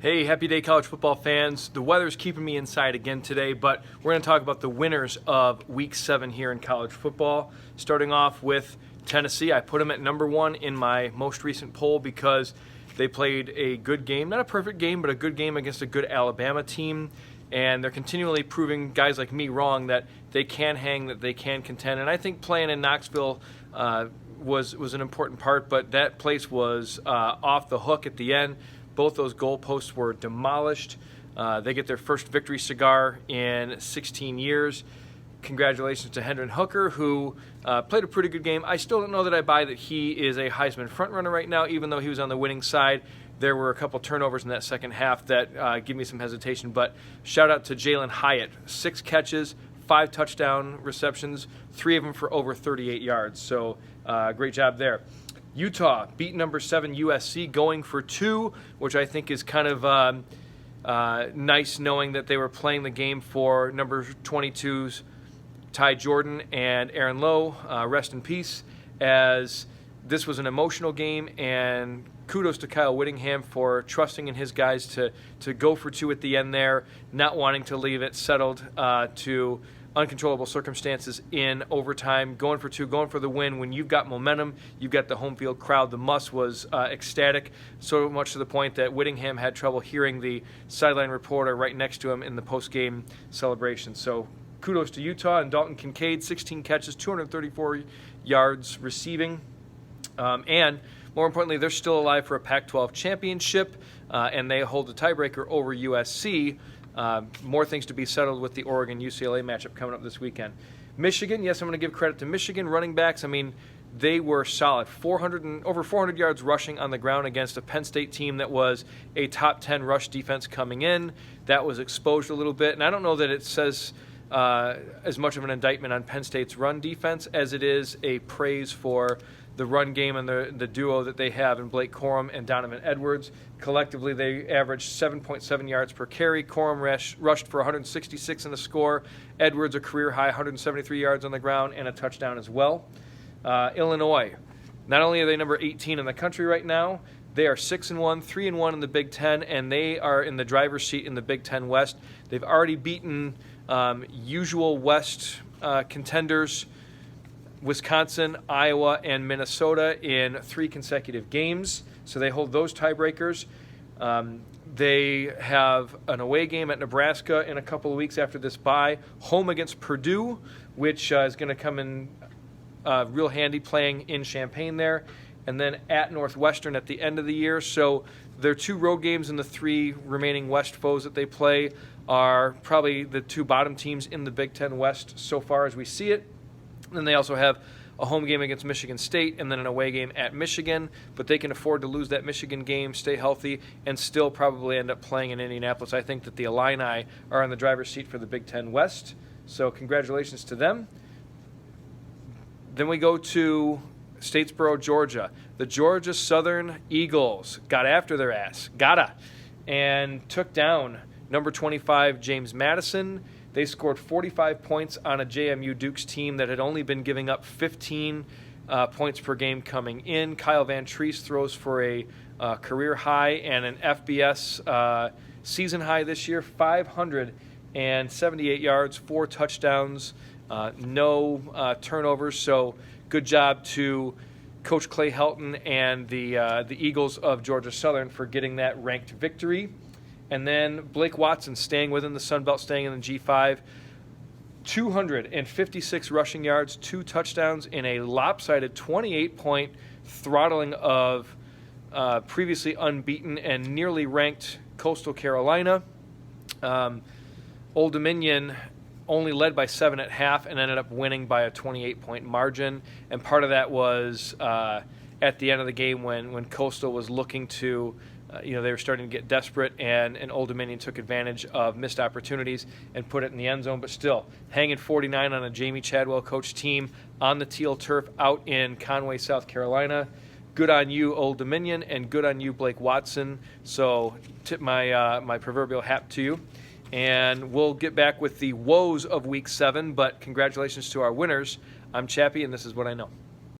Hey, happy day, college football fans. The weather's keeping me inside again today, but we're going to talk about the winners of Week 7 here in college football. Starting off with Tennessee. I put them at number 1 in my most recent poll because they played a good game, not a perfect game, but a good game against a good Alabama team. And they're continually proving guys like me wrong that they can hang, that they can contend. And I think playing in Knoxville was an important part, but that place was off the hook at the end. Both those goalposts were demolished. They get their first victory cigar in 16 years. Congratulations to Hendon Hooker, who played a pretty good game. I still don't know that I buy that he is a Heisman frontrunner right now, even though he was on the winning side. There were a couple turnovers in that second half that give me some hesitation. But shout out to Jalen Hyatt. 6 catches, 5 touchdown receptions, 3 of them for over 38 yards. So great job there. Utah beat number 7 USC, going for 2, which I think is kind of nice, knowing that they were playing the game for number 22's Ty Jordan and Aaron Lowe. Rest in peace, as this was an emotional game, and kudos to Kyle Whittingham for trusting in his guys to go for 2 at the end there, not wanting to leave it settled to uncontrollable circumstances in overtime, going for 2, going for the win. When you've got momentum, you've got the home field crowd. The Muss was ecstatic, so much to the point that Whittingham had trouble hearing the sideline reporter right next to him in the post-game celebration. So kudos to Utah and Dalton Kincaid, 16 catches, 234 yards receiving. And more importantly, they're still alive for a Pac-12 championship, and they hold the tiebreaker over USC. More things to be settled with the Oregon-UCLA matchup coming up this weekend. Michigan, yes, I'm going to give credit to Michigan. Running backs, I mean, they were solid. Over 400 yards rushing on the ground against a Penn State team that was a top 10 rush defense coming in. That was exposed a little bit, and I don't know that it says as much of an indictment on Penn State's run defense as it is a praise for the run game and the duo that they have in Blake Corum and Donovan Edwards. Collectively, they averaged 7.7 yards per carry. Corum rushed for 166 in the score. Edwards, a career high, 173 yards on the ground and a touchdown as well. Illinois, not only are they number 18 in the country right now, they are 6-1, 3-1 in the Big Ten, and they are in the driver's seat in the Big Ten West. They've already beaten usual West contenders, Wisconsin, Iowa, and Minnesota in 3 consecutive games. So they hold those tiebreakers. They have an away game at Nebraska in a couple of weeks after this bye. Home against Purdue, which is going to come in real handy playing in Champaign there. And then at Northwestern at the end of the year. So their 2 road games and the 3 remaining West foes that they play are probably the 2 bottom teams in the Big Ten West so far as we see it. Then they also have a home game against Michigan State and then an away game at Michigan, but they can afford to lose that Michigan game, stay healthy, and still probably end up playing in Indianapolis. I think that the Illini are in the driver's seat for the Big Ten West, so congratulations to them. Then we go to Statesboro, Georgia. The Georgia Southern Eagles got after their ass, and took down number 25 James Madison. They scored 45 points on a JMU Dukes team that had only been giving up 15 points per game coming in. Kyle Van Treese throws for a career high and an FBS season high this year, 578 yards, 4 touchdowns, no turnovers. So good job to Coach Clay Helton and the Eagles of Georgia Southern for getting that ranked victory. And then Blake Watson staying within the Sun Belt, staying in the G5. 256 rushing yards, 2 touchdowns in a lopsided 28-point throttling of previously unbeaten and nearly ranked Coastal Carolina. Old Dominion only led by 7 at half and ended up winning by a 28-point margin. And part of that was at the end of the game when Coastal was looking to they were starting to get desperate, and Old Dominion took advantage of missed opportunities and put it in the end zone. But still, hanging 49 on a Jamie Chadwell coach team on the teal turf out in Conway, South Carolina. Good on you, Old Dominion, and good on you, Blake Watson. So tip my proverbial hat to you. And we'll get back with the woes of Week 7, but congratulations to our winners. I'm Chappy, and this is what I know.